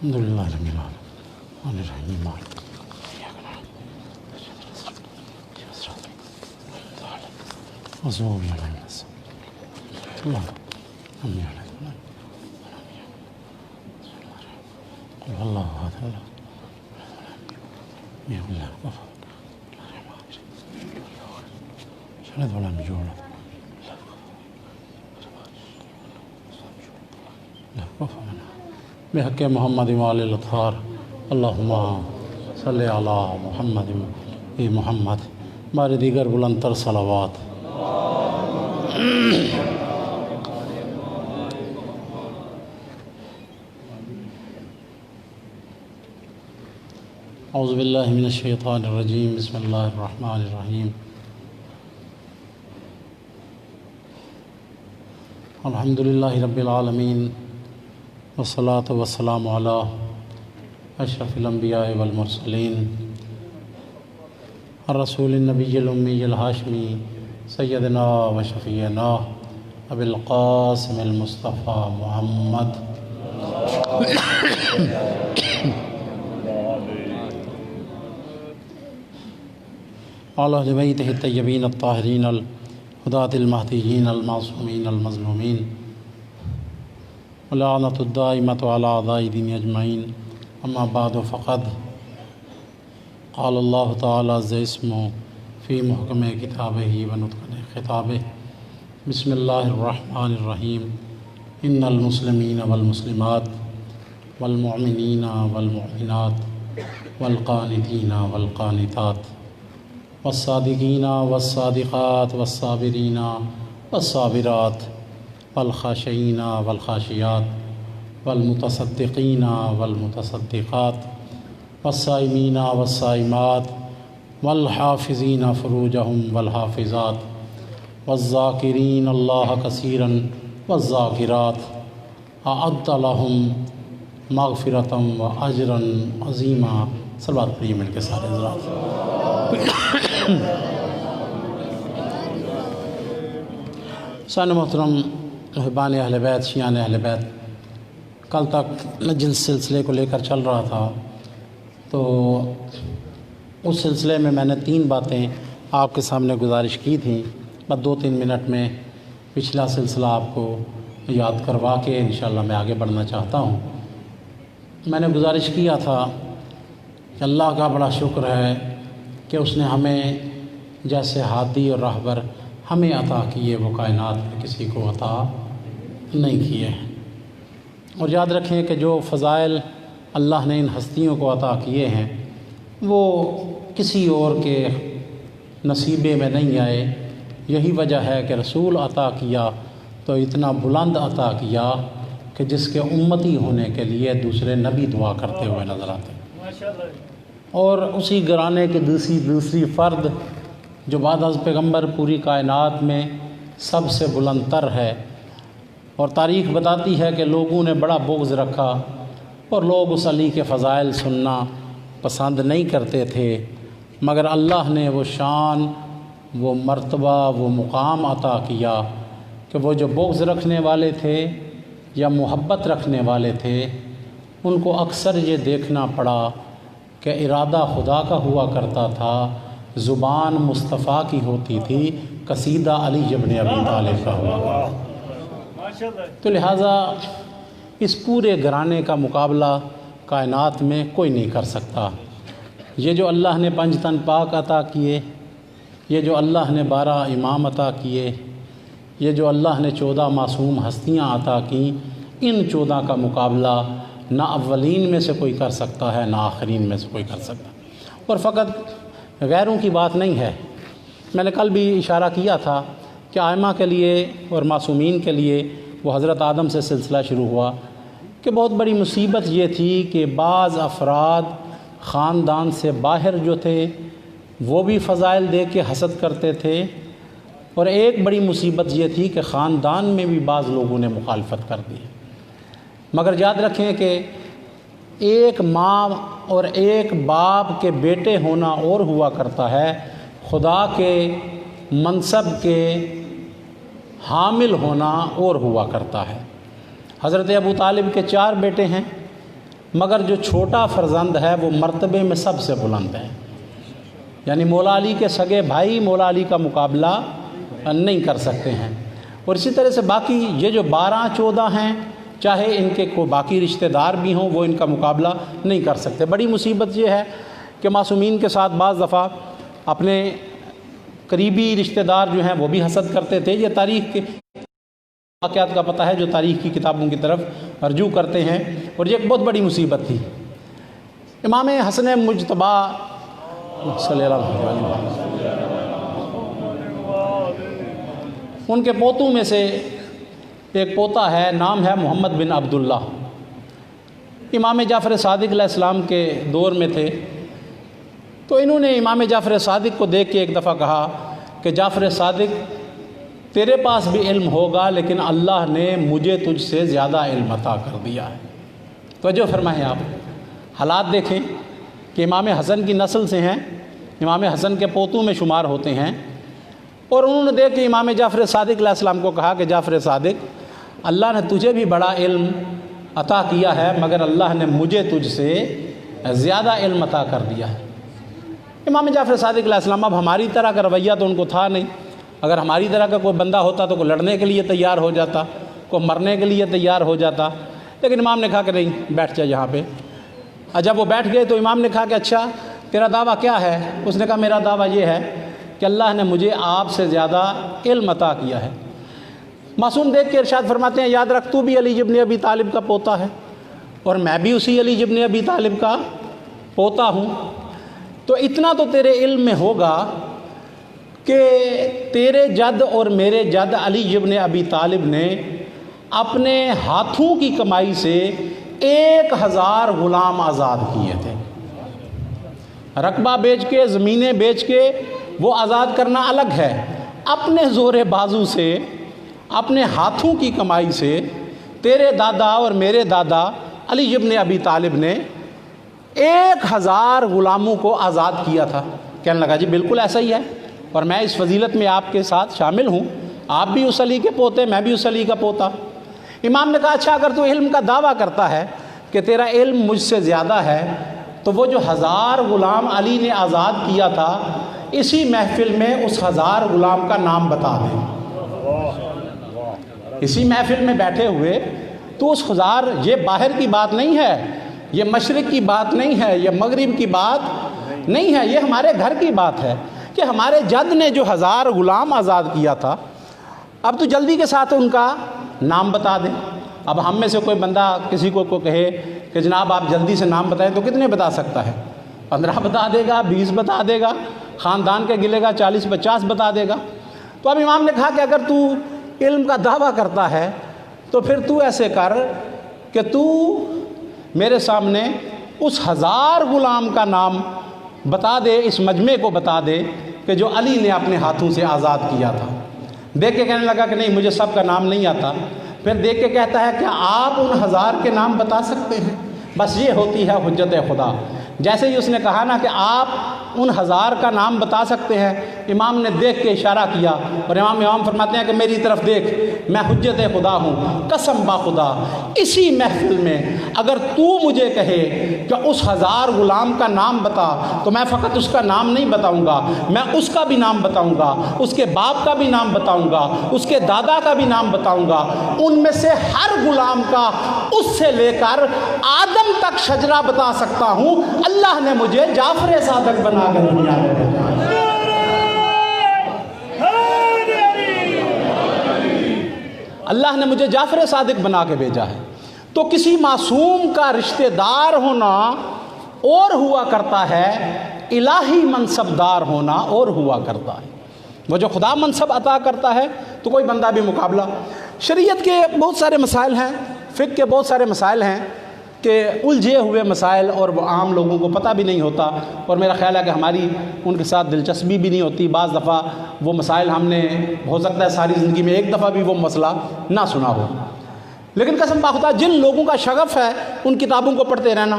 الحمد للہ رب العالمین الرحیم مالک بحق محمد وآل الاطہار اللہم صلی علی محمد اے محمد بار دیگر بلند تر صلوات۔ اعوذ باللہ من الشیطان الرجیم، بسم اللہ الرحمن الرحیم۔ الحمد للہ رب العالمین والصلاة والسلام علی اشرف الانبیاء والمرسلین الرسول النبی الامی الہاشمی سیدنا و شفیعنا ابی القاسم المصطفیٰ محمد وعلی اہل بیتہ الطیبین الطاہرین الہداۃ المہدیین المعصومین المظلومین ولعنۃ الدائمۃ علی اعداء الدین اجمعین، اما بعد فقد قال اللہ تعالی عز اسمہ فی محکم کتابہ ونطق خطابہ، بسم اللہ الرحمن الرحیم۔ ان المسلمین والمسلمات والمؤمنین والمؤمنات والقانتین والقانتات والصادقین والصادقات والصابرین والصابرات والخاشعین والخاشعات والمتصدقین والمتصدقات والصائمین والصائمات والحافظین فروجہم والحافظات والذاکرین اللہ کثیرا والذاکرات اعد لہم مغفرۃ واجرا عظیما۔ صلوات پڑھیے مل کے سارے حضرات۔ سن محترم محبان اہل بیت، شیعان اہل بیت، کل تک میں جن سلسلے کو لے کر چل رہا تھا تو اس سلسلے میں نے 3 باتیں آپ کے سامنے گزارش کی تھیں، بس 2-3 منٹ میں پچھلا سلسلہ آپ کو یاد کروا کے انشاءاللہ میں آگے بڑھنا چاہتا ہوں۔ میں نے گزارش کیا تھا کہ اللہ کا بڑا شکر ہے کہ اس نے ہمیں جیسے ہادی اور راہبر ہمیں عطا کیے وہ کائنات میں کسی کو عطا نہیں کیے ہیں، اور یاد رکھیں کہ جو فضائل اللہ نے ان ہستیوں کو عطا کیے ہیں وہ کسی اور کے نصیبے میں نہیں آئے۔ یہی وجہ ہے کہ رسول عطا کیا تو اتنا بلند عطا کیا کہ جس کے امتی ہونے کے لیے دوسرے نبی دعا کرتے ہوئے نظر آتے ہیں، اور اسی گھرانے کے دوسری فرد جو بعد از پیغمبر پوری کائنات میں سب سے بلند تر ہے، اور تاریخ بتاتی ہے کہ لوگوں نے بڑا بغض رکھا اور لوگ اس علی کے فضائل سننا پسند نہیں کرتے تھے، مگر اللہ نے وہ شان، وہ مرتبہ، وہ مقام عطا کیا کہ وہ جو بغض رکھنے والے تھے یا محبت رکھنے والے تھے ان کو اکثر یہ دیکھنا پڑا کہ ارادہ خدا کا ہوا کرتا تھا، زبان مصطفیٰ کی ہوتی تھی، قصیدہ علی ابن ابی طالب کا ہوا کرتا۔ تو لہٰذا اس پورے گھرانے کا مقابلہ کائنات میں کوئی نہیں کر سکتا۔ یہ جو اللہ نے 5 تن پاک عطا کیے، یہ جو اللہ نے 12 امام عطا کیے، یہ جو اللہ نے 14 معصوم ہستیاں عطا کیں، ان 14 کا مقابلہ نہ اولین میں سے کوئی کر سکتا ہے نہ آخرین میں سے کوئی کر سکتا ہے۔ اور فقط غیروں کی بات نہیں ہے، میں نے کل بھی اشارہ کیا تھا کہ ائمہ کے لیے اور معصومین کے لیے وہ حضرت آدم سے سلسلہ شروع ہوا کہ بہت بڑی مصیبت یہ تھی کہ بعض افراد خاندان سے باہر جو تھے وہ بھی فضائل دے کے حسد کرتے تھے، اور ایک بڑی مصیبت یہ تھی کہ خاندان میں بھی بعض لوگوں نے مخالفت کر دی۔ مگر یاد رکھیں کہ ایک ماں اور ایک باپ کے بیٹے ہونا اور ہوا کرتا ہے، خدا کے منصب کے حامل ہونا اور ہوا کرتا ہے۔ حضرت ابو طالب کے 4 بیٹے ہیں، مگر جو چھوٹا فرزند ہے وہ مرتبے میں سب سے بلند ہے، یعنی مولا علی کے سگے بھائی مولا علی کا مقابلہ نہیں کر سکتے ہیں۔ اور اسی طرح سے باقی یہ جو 12-14 ہیں، چاہے ان کے کوئی باقی رشتہ دار بھی ہوں، وہ ان کا مقابلہ نہیں کر سکتے۔ بڑی مصیبت یہ ہے کہ معصومین کے ساتھ بعض دفعہ اپنے قریبی رشتہ دار جو ہیں وہ بھی حسد کرتے تھے۔ یہ تاریخ کے واقعات کا پتہ ہے جو تاریخ کی کتابوں کی طرف رجوع کرتے ہیں، اور یہ ایک بہت بڑی مصیبت تھی۔ امام حسن مجتبی صلی اللہ علیہ وسلم، ان کے پوتوں میں سے ایک پوتا ہے، نام ہے محمد بن عبداللہ۔ امام جعفر صادق علیہ السلام کے دور میں تھے، تو انہوں نے امام جعفر صادق کو دیکھ کے ایک دفعہ کہا کہ جعفر صادق تیرے پاس بھی علم ہوگا، لیکن اللہ نے مجھے تجھ سے زیادہ علم عطا کر دیا ہے۔ توجہ فرمائیں، آپ حالات دیکھیں کہ امام حسن کی نسل سے ہیں، امام حسن کے پوتوں میں شمار ہوتے ہیں، اور انہوں نے دیکھ کے امام جعفر صادق علیہ السلام کو کہا کہ جعفر صادق، اللہ نے تجھے بھی بڑا علم عطا کیا ہے، مگر اللہ نے مجھے تجھ سے زیادہ علم عطا کر دیا ہے۔ امام جعفر صادق علیہ السلام، اب ہماری طرح کا رویہ تو ان کو تھا نہیں، اگر ہماری طرح کا کوئی بندہ ہوتا تو کوئی لڑنے کے لیے تیار ہو جاتا، کوئی مرنے کے لیے تیار ہو جاتا، لیکن امام نے کہا کہ نہیں، بیٹھ جا یہاں پہ۔ جب وہ بیٹھ گئے تو امام نے کہا کہ اچھا تیرا دعویٰ کیا ہے؟ اس نے کہا میرا دعویٰ یہ ہے کہ اللہ نے مجھے آپ سے زیادہ علم عطا کیا ہے۔ معصوم دیکھ کے ارشاد فرماتے ہیں، یاد رکھ تو بھی علی ابن ابی طالب کا پوتا ہے، اور میں بھی اسی علی ابن ابی طالب کا پوتا ہوں، تو اتنا تو تیرے علم میں ہوگا کہ تیرے جد اور میرے جد علی ابن ابی طالب نے اپنے ہاتھوں کی کمائی سے 1000 غلام آزاد کیے تھے۔ رقبہ بیچ کے، زمینیں بیچ کے وہ آزاد کرنا الگ ہے، اپنے زور بازو سے، اپنے ہاتھوں کی کمائی سے تیرے دادا اور میرے دادا علی ابن ابی طالب نے 1000 غلاموں کو آزاد کیا تھا۔ کہنے لگا جی بالکل ایسا ہی ہے، اور میں اس فضیلت میں آپ کے ساتھ شامل ہوں، آپ بھی اس علی کے پوتے، میں بھی اس علی کا پوتا۔ امام نے کہا اچھا اگر تو علم کا دعویٰ کرتا ہے کہ تیرا علم مجھ سے زیادہ ہے، تو وہ جو 1000 غلام علی نے آزاد کیا تھا، اسی محفل میں اس 1000 غلام کا نام بتا دیں۔ اسی محفل میں بیٹھے ہوئے تو اس 1000، یہ باہر کی بات نہیں ہے، یہ مشرق کی بات نہیں ہے، یہ مغرب کی بات نہیں ہے، یہ ہمارے گھر کی بات ہے کہ ہمارے جد نے جو 1000 غلام آزاد کیا تھا، اب تو جلدی کے ساتھ ان کا نام بتا دیں۔ اب ہم میں سے کوئی بندہ کسی کو کہے کہ جناب آپ جلدی سے نام بتائیں، تو کتنے بتا سکتا ہے؟ 15 بتا دے گا، 20 بتا دے گا، خاندان کے گلے گا 40-50 بتا دے گا۔ تو اب امام نے کہا کہ اگر تو علم کا دعویٰ کرتا ہے تو پھر تو ایسے کر کہ تو میرے سامنے اس 1000 غلام کا نام بتا دے، اس مجمع کو بتا دے کہ جو علی نے اپنے ہاتھوں سے آزاد کیا تھا۔ دیکھ کے کہنے لگا کہ نہیں مجھے سب کا نام نہیں آتا۔ پھر دیکھ کے کہتا ہے کہ آپ ان 1000 کے نام بتا سکتے ہیں؟ بس یہ ہوتی ہے حجت خدا۔ جیسے ہی اس نے کہا نا کہ آپ ان 1000 کا نام بتا سکتے ہیں، امام نے دیکھ کے اشارہ کیا، اور امام فرماتے ہیں کہ میری طرف دیکھ، میں حجت خدا ہوں، قسم با خدا اسی محفل میں اگر تو مجھے کہے کہ اس 1000 غلام کا نام بتا، تو میں فقط اس کا نام نہیں بتاؤں گا، میں اس کا بھی نام بتاؤں گا، اس کے باپ کا بھی نام بتاؤں گا، اس کے دادا کا بھی نام بتاؤں گا، ان میں سے ہر غلام کا اس سے لے کر آدم تک شجرہ بتا سکتا ہوں۔ اللہ نے مجھے جعفر صادق بنا کر دنیا میں بھیجا۔ اللہ نے مجھے جعفر صادق بنا کے بھیجا ہے۔ تو کسی معصوم کا رشتہ دار ہونا اور ہوا کرتا ہے، الہی منصب دار ہونا اور ہوا کرتا ہے۔ وہ جو خدا منصب عطا کرتا ہے تو کوئی بندہ بھی مقابلہ۔ شریعت کے بہت سارے مسائل ہیں، فقہ کے بہت سارے مسائل ہیں کہ الجھے ہوئے مسائل، اور وہ عام لوگوں کو پتہ بھی نہیں ہوتا، اور میرا خیال ہے کہ ہماری ان کے ساتھ دلچسپی بھی نہیں ہوتی۔ بعض دفعہ وہ مسائل ہم نے ہو سکتا ہے ساری زندگی میں ایک دفعہ بھی وہ مسئلہ نہ سنا ہو، لیکن قسم باخدا جن لوگوں کا شغف ہے ان کتابوں کو پڑھتے رہنا۔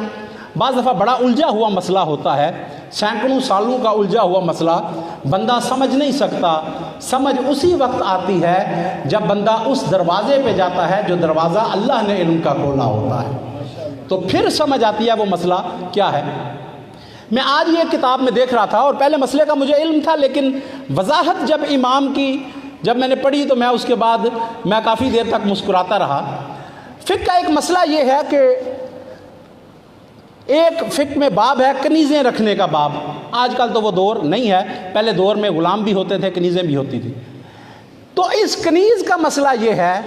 بعض دفعہ بڑا الجھا ہوا مسئلہ ہوتا ہے، سینکڑوں سالوں کا الجھا ہوا مسئلہ، بندہ سمجھ نہیں سکتا۔ سمجھ اسی وقت آتی ہے جب بندہ اس دروازے پہ جاتا ہے جو دروازہ اللہ نے علم کا کھولا ہوتا ہے۔ تو پھر سمجھ آتی ہے وہ مسئلہ کیا ہے۔ میں آج یہ کتاب میں دیکھ رہا تھا اور پہلے مسئلے کا مجھے علم تھا، لیکن وضاحت جب امام کی جب میں نے پڑھی تو میں اس کے بعد میں کافی دیر تک مسکراتا رہا۔ فقہ کا ایک مسئلہ یہ ہے کہ ایک فقہ میں باب ہے کنیزیں رکھنے کا باب۔ آج کل تو وہ دور نہیں ہے، پہلے دور میں غلام بھی ہوتے تھے، کنیزیں بھی ہوتی تھی۔ تو اس کنیز کا مسئلہ یہ ہے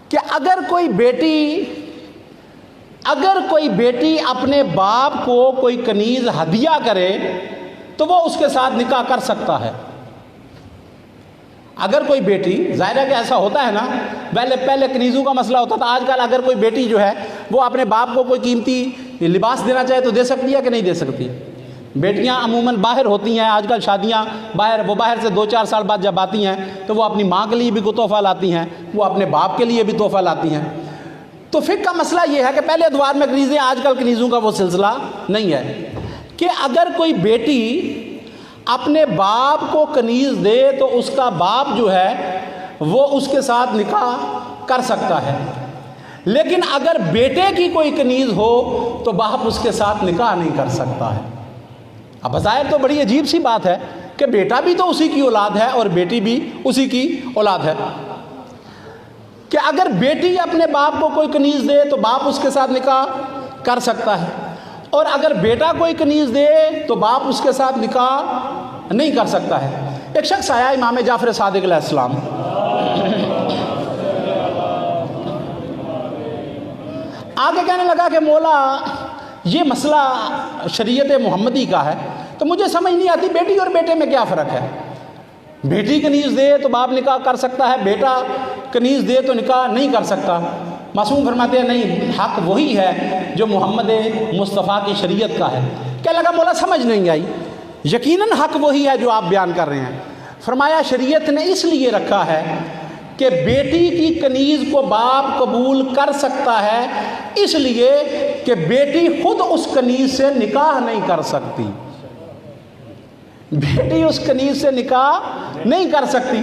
کہ اگر کوئی بیٹی اپنے باپ کو کوئی کنیز ہدیہ کرے تو وہ اس کے ساتھ نکاح کر سکتا ہے۔ اگر کوئی بیٹی، ظاہر ہے کہ ایسا ہوتا ہے نا، پہلے کنیزوں کا مسئلہ ہوتا تھا، آج کل اگر کوئی بیٹی جو ہے وہ اپنے باپ کو کوئی قیمتی لباس دینا چاہے تو دے سکتی ہے کہ نہیں دے سکتی؟ بیٹیاں عموماً باہر ہوتی ہیں، آج کل شادیاں باہر سے 2-4 سال بعد جب آتی ہیں تو وہ اپنی ماں کے لیے بھی کوئی تحفہ لاتی ہیں، وہ اپنے باپ کے لیے بھی تحفہ لاتی ہیں۔ تو فقہ کا مسئلہ یہ ہے کہ پہلے ادوار میں کنیزیں، آج کل کنیزوں کا وہ سلسلہ نہیں ہے، کہ اگر کوئی بیٹی اپنے باپ کو کنیز دے تو اس کا باپ جو ہے وہ اس کے ساتھ نکاح کر سکتا ہے، لیکن اگر بیٹے کی کوئی کنیز ہو تو باپ اس کے ساتھ نکاح نہیں کر سکتا ہے۔ اب بظاہر تو بڑی عجیب سی بات ہے کہ بیٹا بھی تو اسی کی اولاد ہے اور بیٹی بھی اسی کی اولاد ہے، کہ اگر بیٹی اپنے باپ کو کوئی کنیز دے تو باپ اس کے ساتھ نکاح کر سکتا ہے، اور اگر بیٹا کوئی کنیز دے تو باپ اس کے ساتھ نکاح نہیں کر سکتا ہے۔ ایک شخص آیا امام جعفر صادق علیہ السلام، آگے کہنے لگا کہ مولا یہ مسئلہ شریعت محمدی کا ہے تو مجھے سمجھ نہیں آتی بیٹی اور بیٹے میں کیا فرق ہے؟ بیٹی کنیز دے تو باپ نکاح کر سکتا ہے، بیٹا کنیز دے تو نکاح نہیں کر سکتا۔ معصوم فرماتے ہیں نہیں، حق وہی ہے جو محمد مصطفیٰ کی شریعت کا ہے۔ کہنے لگا مولا سمجھ نہیں آئی۔ یقیناً حق وہی ہے جو آپ بیان کر رہے ہیں۔ فرمایا شریعت نے اس لیے رکھا ہے کہ بیٹی کی کنیز کو باپ قبول کر سکتا ہے، اس لیے کہ بیٹی خود اس کنیز سے نکاح نہیں کر سکتی، بیٹی اس کنیز سے نکاح نہیں کر سکتی،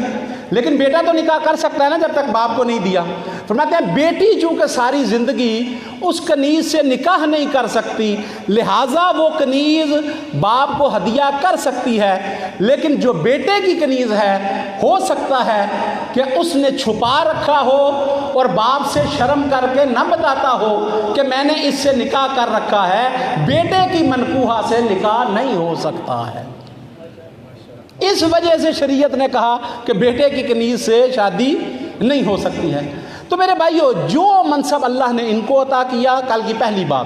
لیکن بیٹا تو نکاح کر سکتا ہے نا جب تک باپ کو نہیں دیا۔ فرماتے ہیں بیٹی چونکہ ساری زندگی اس کنیز سے نکاح نہیں کر سکتی، لہٰذا وہ کنیز باپ کو ہدیہ کر سکتی ہے، لیکن جو بیٹے کی کنیز ہے ہو سکتا ہے کہ اس نے چھپا رکھا ہو اور باپ سے شرم کر کے نہ بتاتا ہو کہ میں نے اس سے نکاح کر رکھا ہے، بیٹے کی منکوحہ سے نکاح نہیں ہو سکتا ہے۔ اس وجہ سے شریعت نے کہا کہ بیٹے کی کنیز سے شادی نہیں ہو سکتی ہے۔ تو میرے بھائیو، جو منصب اللہ نے ان کو عطا کیا، کل کی پہلی بات،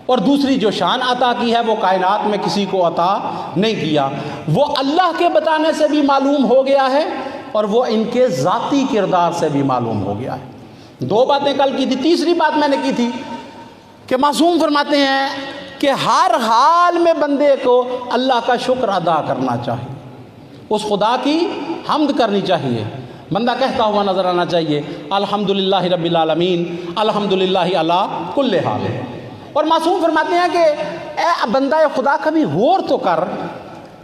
اور دوسری جو شان عطا کی ہے وہ کائنات میں کسی کو عطا نہیں کیا، وہ اللہ کے بتانے سے بھی معلوم ہو گیا ہے اور وہ ان کے ذاتی کردار سے بھی معلوم ہو گیا ہے۔ 2 باتیں کل کی تھی، تیسری بات میں نے کی تھی کہ معصوم فرماتے ہیں کہ ہر حال میں بندے کو اللہ کا شکر ادا کرنا چاہیے، اس خدا کی حمد کرنی چاہیے، بندہ کہتا ہوا نظر آنا چاہیے الحمدللہ رب العالمین، الحمدللہ علی کل حال۔ اور معصوم فرماتے ہیں کہ اے بندہ خدا کبھی غور تو کر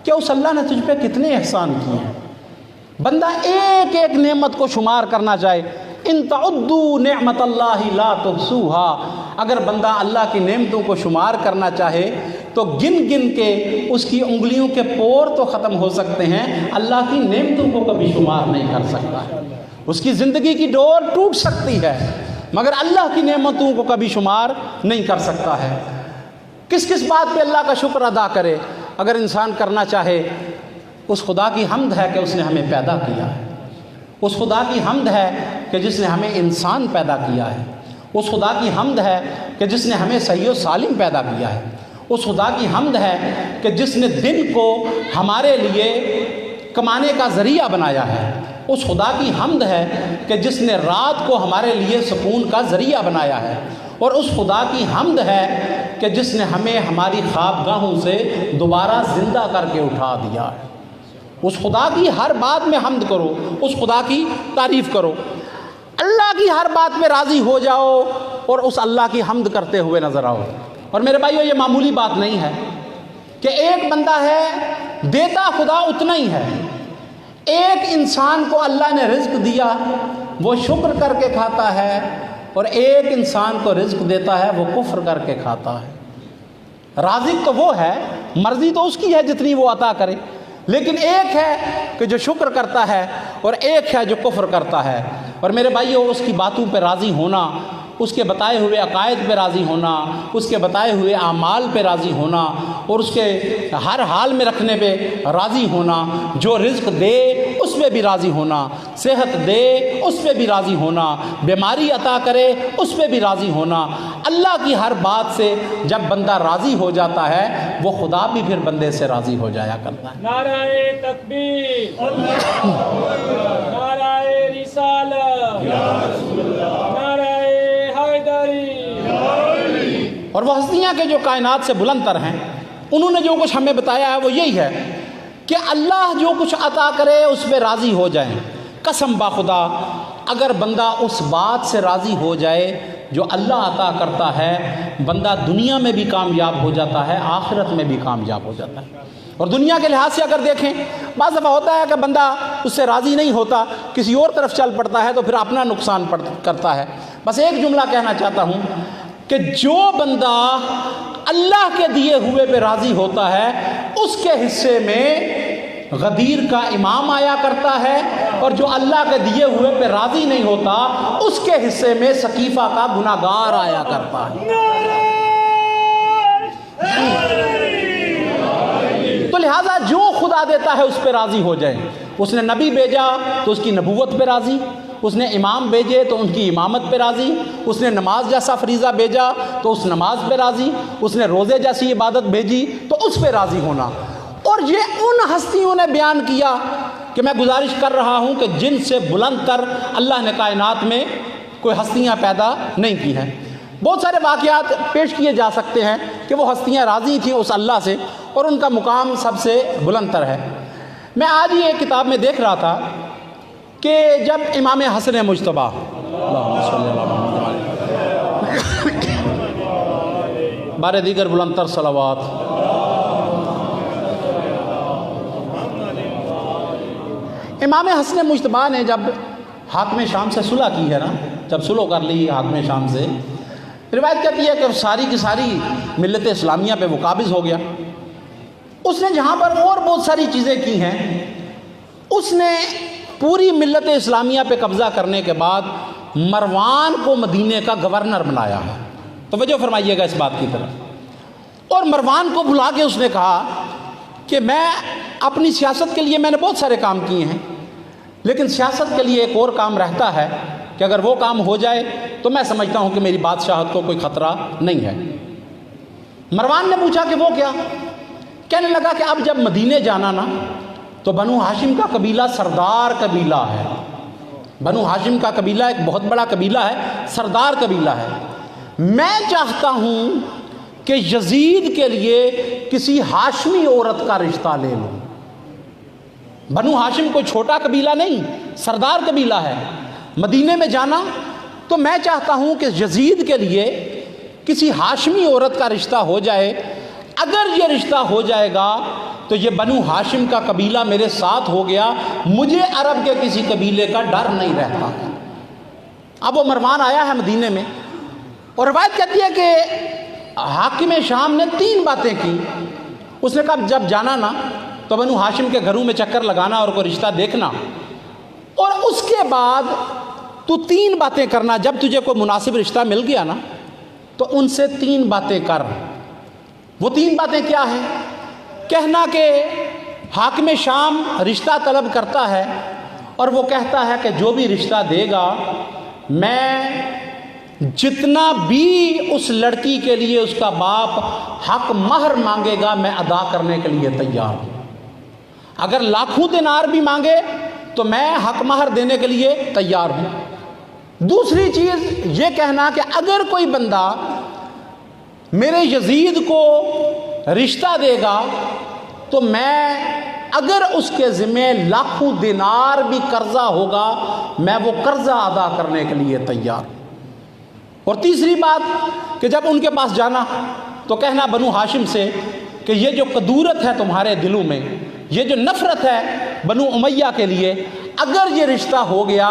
کہ اس اللہ نے تجھ پہ کتنے احسان کیے ہیں۔ بندہ ایک ایک نعمت کو شمار کرنا چاہے، ان تعدوا نعمت اللہ لا تحصوها، اگر بندہ اللہ کی نعمتوں کو شمار کرنا چاہے تو گن گن کے اس کی انگلیوں کے پور تو ختم ہو سکتے ہیں، اللہ کی نعمتوں کو کبھی شمار نہیں کر سکتا ہے۔ اس کی زندگی کی ڈور ٹوٹ سکتی ہے مگر اللہ کی نعمتوں کو کبھی شمار نہیں کر سکتا ہے۔ کس کس بات پہ اللہ کا شکر ادا کرے؟ اگر انسان کرنا چاہے، اس خدا کی حمد ہے کہ اس نے ہمیں پیدا کیا ہے، اس خدا کی حمد ہے کہ جس نے ہمیں انسان پیدا کیا ہے، اس خدا کی حمد ہے کہ جس نے ہمیں صحیح و سالم پیدا کیا ہے، اس خدا کی حمد ہے کہ جس نے دن کو ہمارے لیے کمانے کا ذریعہ بنایا ہے، اس خدا کی حمد ہے کہ جس نے رات کو ہمارے لیے سکون کا ذریعہ بنایا ہے، اور اس خدا کی حمد ہے کہ جس نے ہمیں ہماری خوابگاہوں سے دوبارہ زندہ کر کے اٹھا دیا ہے۔ اس خدا کی ہر بات میں حمد کرو، اس خدا کی تعریف کرو، اللہ کی ہر بات میں راضی ہو جاؤ اور اس اللہ کی حمد کرتے ہوئے نظر آؤ۔ اور میرے بھائیو، یہ معمولی بات نہیں ہے کہ ایک بندہ ہے دیتا خدا اتنا ہی ہے، ایک انسان کو اللہ نے رزق دیا، وہ شکر کر کے کھاتا ہے، اور ایک انسان کو رزق دیتا ہے وہ کفر کر کے کھاتا ہے۔ رازق تو وہ ہے، مرضی تو اس کی ہے جتنی وہ عطا کرے، لیکن ایک ہے کہ جو شکر کرتا ہے اور ایک ہے جو کفر کرتا ہے۔ اور میرے بھائیو، اس کی باتوں پہ راضی ہونا، اس کے بتائے ہوئے عقائد پہ راضی ہونا، اس کے بتائے ہوئے اعمال پہ راضی ہونا اور اس کے ہر حال میں رکھنے پہ راضی ہونا، جو رزق دے اس پہ بھی راضی ہونا، صحت دے اس پہ بھی راضی ہونا، بیماری عطا کرے اس پہ بھی راضی ہونا، اللہ کی ہر بات سے جب بندہ راضی ہو جاتا ہے وہ خدا بھی پھر بندے سے راضی ہو جایا کرتا ہے۔ نعرہ تکبیر، نعرہ رسالت، نعرہ حیدری۔ اور وہ ہستیاں کہ جو کائنات سے بلند تر ہیں، انہوں نے جو کچھ ہمیں بتایا ہے وہ یہی ہے کہ اللہ جو کچھ عطا کرے اس پہ راضی ہو جائیں۔ قسم باخدا اگر بندہ اس بات سے راضی ہو جائے جو اللہ عطا کرتا ہے، بندہ دنیا میں بھی کامیاب ہو جاتا ہے، آخرت میں بھی کامیاب ہو جاتا ہے۔ اور دنیا کے لحاظ سے اگر دیکھیں، بعض دفعہ ہوتا ہے کہ بندہ اس سے راضی نہیں ہوتا، کسی اور طرف چل پڑتا ہے تو پھر اپنا نقصان کرتا ہے۔ بس ایک جملہ کہنا چاہتا ہوں کہ جو بندہ اللہ کے دیے ہوئے پہ راضی ہوتا ہے اس کے حصے میں غدیر کا امام آیا کرتا ہے، اور جو اللہ کے دیے ہوئے پہ راضی نہیں ہوتا اس کے حصے میں سقیفہ کا گناہگار آیا کرتا ہے۔ تو لہٰذا جو خدا دیتا ہے اس پہ راضی ہو جائیں۔ اس نے نبی بھیجا تو اس کی نبوت پہ راضی، اس نے امام بھیجے تو ان کی امامت پہ راضی، اس نے نماز جیسا فریضہ بھیجا تو اس نماز پہ راضی، اس نے روزے جیسی عبادت بھیجی تو اس پہ راضی ہونا۔ اور یہ ان ہستیوں نے بیان کیا کہ میں گزارش کر رہا ہوں کہ جن سے بلند تر اللہ نے کائنات میں کوئی ہستیاں پیدا نہیں کی ہیں۔ بہت سارے واقعات پیش کیے جا سکتے ہیں کہ وہ ہستیاں راضی تھیں اس اللہ سے اور ان کا مقام سب سے بلند تر ہے۔ میں آج ہی ایک کتاب میں دیکھ رہا تھا کہ جب امام حسن مجتبیٰ بارے دیگر بلند تر صلوات، امام حسن مجتبیٰ نے جب حاکم شام سے صلح کی ہے نا، جب صلح کر لی حاکم شام سے، روایت کہتی ہے کہ ساری کی ساری ملت اسلامیہ پہ وہ قابض ہو گیا۔ اس نے جہاں پر اور بہت ساری چیزیں کی ہیں، اس نے پوری ملت اسلامیہ پہ قبضہ کرنے کے بعد مروان کو مدینے کا گورنر بنایا ہے۔ توجہ فرمائیے گا اس بات کی طرف۔ اور مروان کو بلا کے اس نے کہا کہ میں اپنی سیاست کے لیے میں نے بہت سارے کام کیے ہیں، لیکن سیاست کے لیے ایک اور کام رہتا ہے کہ اگر وہ کام ہو جائے تو میں سمجھتا ہوں کہ میری بادشاہت کو کوئی خطرہ نہیں ہے۔ مروان نے پوچھا کہ وہ کیا؟ کہنے لگا کہ اب جب مدینے جانا نا تو بنو ہاشم کا قبیلہ سردار قبیلہ ہے، بنو ہاشم کا قبیلہ ایک بہت بڑا قبیلہ ہے، سردار قبیلہ ہے۔ میں چاہتا ہوں کہ یزید کے لیے کسی ہاشمی عورت کا رشتہ لے لوں۔ بنو ہاشم کوئی چھوٹا قبیلہ نہیں، سردار قبیلہ ہے۔ مدینے میں جانا تو میں چاہتا ہوں کہ یزید کے لیے کسی ہاشمی عورت کا رشتہ ہو جائے۔ اگر یہ رشتہ ہو جائے گا تو یہ بنو ہاشم کا قبیلہ میرے ساتھ ہو گیا، مجھے عرب کے کسی قبیلے کا ڈر نہیں رہتا۔ اب وہ مروان آیا ہے مدینے میں، اور روایت کہتی ہے کہ حاکم شام نے 3 باتیں کی۔ اس نے کہا جب جانا نا تو بنو ہاشم کے گھروں میں چکر لگانا اور کوئی رشتہ دیکھنا، اور اس کے بعد تو 3 باتیں کرنا۔ جب تجھے کوئی مناسب رشتہ مل گیا نا تو ان سے 3 باتیں کر۔ وہ 3 باتیں کیا ہیں؟ کہنا کہ حاکم شام رشتہ طلب کرتا ہے اور وہ کہتا ہے کہ جو بھی رشتہ دے گا میں جتنا بھی اس لڑکی کے لیے اس کا باپ حق مہر مانگے گا میں ادا کرنے کے لیے تیار ہوں۔ اگر لاکھوں دینار بھی مانگے تو میں حق مہر دینے کے لیے تیار ہوں۔ دوسری چیز یہ کہنا کہ اگر کوئی بندہ میرے یزید کو رشتہ دے گا تو میں اگر اس کے ذمہ لاکھوں دینار بھی قرضہ ہوگا میں وہ قرضہ ادا کرنے کے لیے تیار ہوں۔ اور تیسری بات کہ جب ان کے پاس جانا تو کہنا بنو ہاشم سے کہ یہ جو قدورت ہے تمہارے دلوں میں، یہ جو نفرت ہے بنو امیہ کے لیے، اگر یہ رشتہ ہو گیا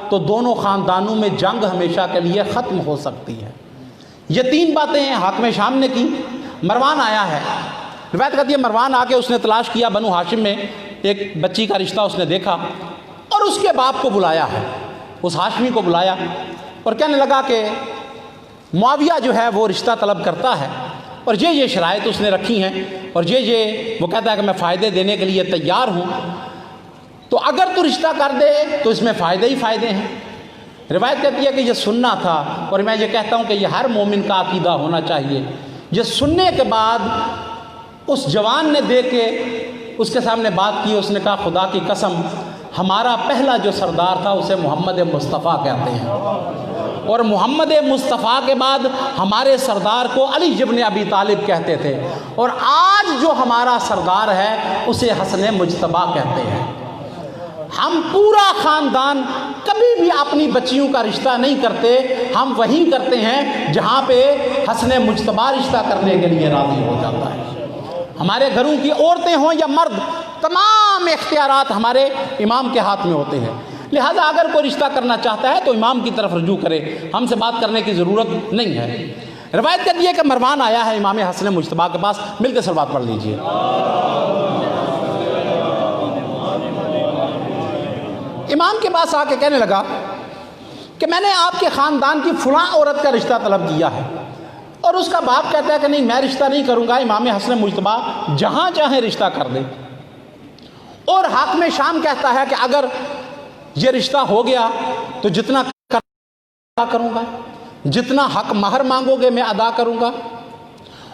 تو دونوں خاندانوں میں جنگ ہمیشہ کے لیے ختم ہو سکتی ہے۔ یہ تین باتیں ہیں حاکم شام نے کی۔ مروان آیا ہے، روایت کہتی ہے مروان آ کے اس نے تلاش کیا، بنو ہاشم میں ایک بچی کا رشتہ اس نے دیکھا اور اس کے باپ کو بلایا ہے، اس ہاشمی کو بلایا اور کہنے لگا کہ معاویہ جو ہے وہ رشتہ طلب کرتا ہے اور یہ شرائط اس نے رکھی ہیں اور یہ وہ کہتا ہے کہ میں فائدے دینے کے لیے تیار ہوں، تو اگر تو رشتہ کر دے تو اس میں فائدے ہی فائدے ہیں۔ روایت کہتی ہے کہ یہ سننا تھا اور میں یہ کہتا ہوں کہ یہ ہر مومن کا عقیدہ ہونا چاہیے۔ یہ سننے کے بعد اس جوان نے دیکھ کے اس کے سامنے بات کی، اس نے کہا خدا کی قسم ہمارا پہلا جو سردار تھا اسے محمد مصطفیٰ کہتے ہیں، اور محمد مصطفیٰ کے بعد ہمارے سردار کو علی ابن ابی طالب کہتے تھے، اور آج جو ہمارا سردار ہے اسے حسن مجتبیٰ کہتے ہیں۔ ہم پورا خاندان کبھی بھی اپنی بچیوں کا رشتہ نہیں کرتے، ہم وہیں کرتے ہیں جہاں پہ حسن مجتبیٰ رشتہ کرنے کے لیے راضی ہو جاتا ہے۔ ہمارے گھروں کی عورتیں ہوں یا مرد، تمام اختیارات ہمارے امام کے ہاتھ میں ہوتے ہیں، لہذا اگر کوئی رشتہ کرنا چاہتا ہے تو امام کی طرف رجوع کرے، ہم سے بات کرنے کی ضرورت نہیں ہے۔ روایت کہتی ہے کہ مروان آیا ہے امام حسن مجتبیٰ کے پاس، مل کے صلوات پڑھ لیجئے۔ امام کے پاس آ کے کہنے لگا کہ میں نے آپ کے خاندان کی فلاں عورت کا رشتہ طلب کیا ہے، اور اس کا باپ کہتا ہے کہ نہیں میں رشتہ نہیں کروں گا، امام حسن مجتبیٰ جہاں چاہیں رشتہ کر دے۔ اور حاکم شام کہتا ہے کہ اگر یہ رشتہ ہو گیا تو جتنا کروں گا، جتنا حق مہر مانگو گے میں ادا کروں گا،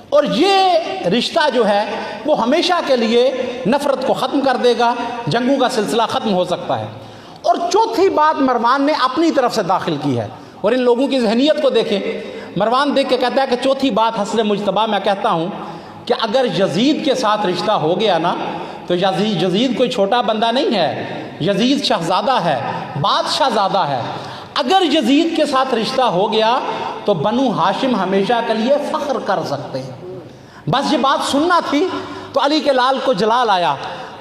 اور یہ رشتہ جو ہے وہ ہمیشہ کے لیے نفرت کو ختم کر دے گا، جنگوں کا سلسلہ ختم ہو سکتا ہے۔ اور چوتھی بات مروان نے اپنی طرف سے داخل کی ہے، اور ان لوگوں کی ذہنیت کو دیکھیں۔ مروان دیکھ کے کہتا ہے کہ چوتھی بات حسن مجتبیٰ میں کہتا ہوں کہ اگر یزید کے ساتھ رشتہ ہو گیا نا تو یزید کوئی چھوٹا بندہ نہیں ہے، یزید شہزادہ ہے، بادشاہ زادہ ہے۔ اگر یزید کے ساتھ رشتہ ہو گیا تو بنو ہاشم ہمیشہ کے لیے فخر کر سکتے ہیں۔ بس یہ بات سننا تھی تو علی کے لال کو جلال آیا،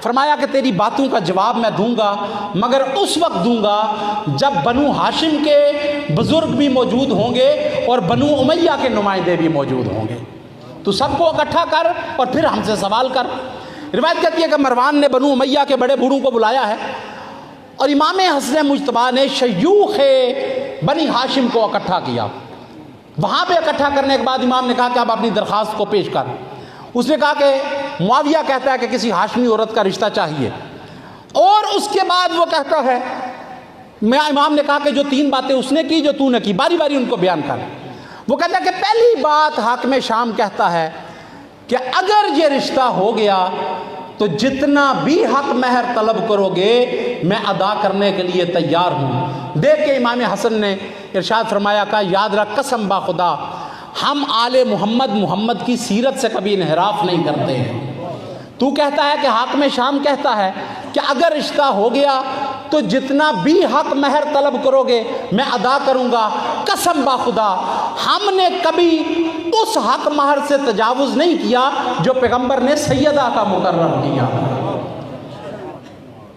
فرمایا کہ تیری باتوں کا جواب میں دوں گا، مگر اس وقت دوں گا جب بنو ہاشم کے بزرگ بھی موجود ہوں گے اور بنو امیہ کے نمائندے بھی موجود ہوں گے، تو سب کو اکٹھا کر اور پھر ہم سے سوال کر۔ روایت کہتی ہے کہ مروان نے بنو امیہ کے بڑے بوڑھوں کو بلایا ہے اور امام حسن مجتبیٰ نے شیوخ بنی ہاشم کو اکٹھا کیا۔ وہاں پہ اکٹھا کرنے کے بعد امام نے کہا کہ آپ اپنی درخواست کو پیش کر۔ اس نے کہا کہ معاویہ کہتا ہے کہ کسی ہاشمی عورت کا رشتہ چاہیے، اور اس کے بعد وہ کہتا ہے، میں امام نے کہا کہ جو تین باتیں اس نے کی جو تو نے کی، باری باری ان کو بیان کر۔ وہ کہتا ہے کہ پہلی بات حاکم شام کہتا ہے کہ اگر یہ رشتہ ہو گیا تو جتنا بھی حق مہر طلب کرو گے میں ادا کرنے کے لیے تیار ہوں۔ دیکھ کے امام حسن نے ارشاد فرمایا کہ یاد رکھ قسم با خدا ہم آل محمد کی سیرت سے کبھی انحراف نہیں کرتے ہیں۔ تو کہتا ہے کہ حاکم شام کہتا ہے کہ اگر رشتہ ہو گیا تو جتنا بھی حق مہر طلب کرو گے میں ادا کروں گا، قسم با خدا ہم نے کبھی اس حق مہر سے تجاوز نہیں کیا جو پیغمبر نے سیدہ کا مقرر کیا۔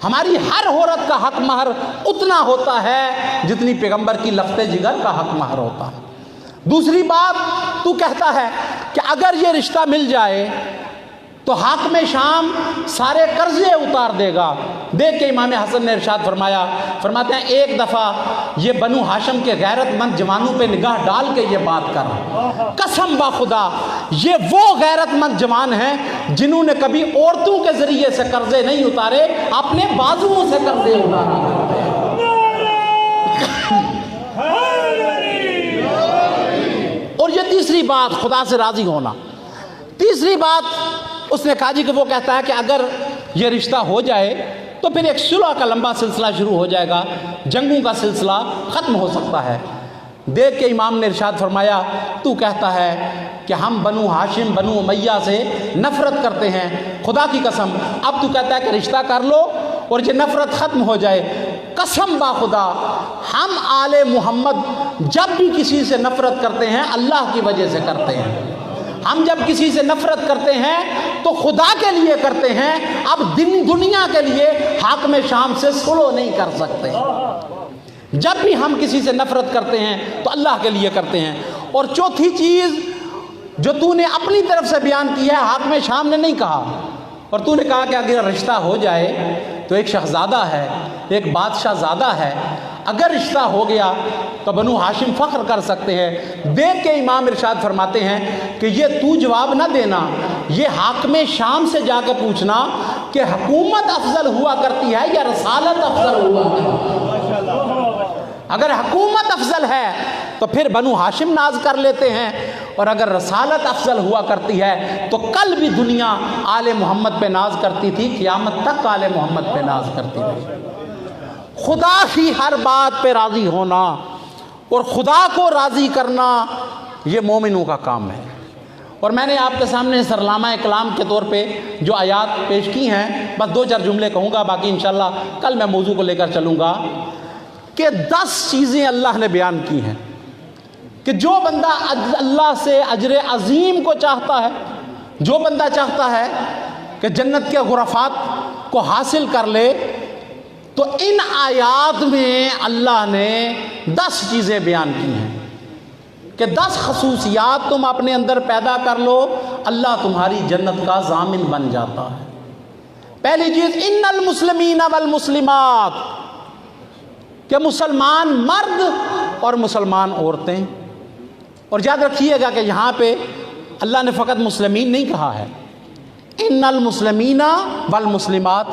ہماری ہر عورت کا حق مہر اتنا ہوتا ہے جتنی پیغمبر کی لفت جگر کا حق مہر ہوتا ہے۔ دوسری بات تو کہتا ہے کہ اگر یہ رشتہ مل جائے تو حاکم شام سارے قرضے اتار دے گا۔ دیکھ کے امام حسن نے ارشاد فرماتے ہیں ایک دفعہ یہ بنو ہاشم کے غیرت مند جوانوں پہ نگاہ ڈال کے یہ بات کر، قسم با خدا یہ وہ غیرت مند جوان ہیں جنہوں نے کبھی عورتوں کے ذریعے سے قرضے نہیں اتارے، اپنے بازوؤں سے قرضے اتارے۔ اور یہ تیسری بات خدا سے راضی ہونا۔ تیسری بات اس نے کہا جی کہ وہ کہتا ہے کہ اگر یہ رشتہ ہو جائے تو پھر ایک صلح کا لمبا سلسلہ شروع ہو جائے گا، جنگوں کا سلسلہ ختم ہو سکتا ہے۔ دیکھ کے امام نے ارشاد فرمایا تو کہتا ہے کہ ہم بنو ہاشم بنو امیہ سے نفرت کرتے ہیں، خدا کی قسم اب تو کہتا ہے کہ رشتہ کر لو اور یہ نفرت ختم ہو جائے۔ قسم با خدا ہم آل محمد جب بھی کسی سے نفرت کرتے ہیں اللہ کی وجہ سے کرتے ہیں، ہم جب کسی سے نفرت کرتے ہیں تو خدا کے لیے کرتے ہیں، اب دنیا کے لیے حاکم شام سے سلو نہیں کر سکتے۔ جب بھی ہم کسی سے نفرت کرتے ہیں تو اللہ کے لیے کرتے ہیں۔ اور چوتھی چیز جو تو نے اپنی طرف سے بیان کی ہے، حاکم شام نے نہیں کہا، اور تو نے کہا کہ اگر رشتہ ہو جائے تو ایک شہزادہ ہے، ایک بادشاہ زادہ ہے، اگر رشتہ ہو گیا تو بنو ہاشم فخر کر سکتے ہیں۔ دیکھ کے امام ارشاد فرماتے ہیں کہ یہ تو جواب نہ دینا، یہ حاکم شام سے جا کے پوچھنا کہ حکومت افضل ہوا کرتی ہے یا رسالت افضل ہوا کرتی ہے۔ اگر حکومت افضل ہے تو پھر بنو ہاشم ناز کر لیتے ہیں، اور اگر رسالت افضل ہوا کرتی ہے تو کل بھی دنیا آل محمد پہ ناز کرتی تھی، قیامت تک آل محمد پہ ناز کرتی رہی۔ خدا کی ہر بات پہ راضی ہونا اور خدا کو راضی کرنا یہ مومنوں کا کام ہے۔ اور میں نے آپ کے سامنے سرلامہ کلام کے طور پہ جو آیات پیش کی ہیں، بس 2-4 جملے کہوں گا، باقی انشاءاللہ کل میں موضوع کو لے کر چلوں گا کہ 10 چیزیں اللہ نے بیان کی ہیں کہ جو بندہ اللہ سے اجر عظیم کو چاہتا ہے، جو بندہ چاہتا ہے کہ جنت کے غرفات کو حاصل کر لے، تو ان آیات میں اللہ نے 10 چیزیں بیان کی ہیں کہ 10 خصوصیات تم اپنے اندر پیدا کر لو، اللہ تمہاری جنت کا ضامن بن جاتا ہے۔ پہلی چیز، ان المسلمین والمسلمات، کہ مسلمان مرد اور مسلمان عورتیں۔ اور یاد رکھیے گا کہ یہاں پہ اللہ نے فقط مسلمین نہیں کہا ہے، ان المسلمین والمسلمات،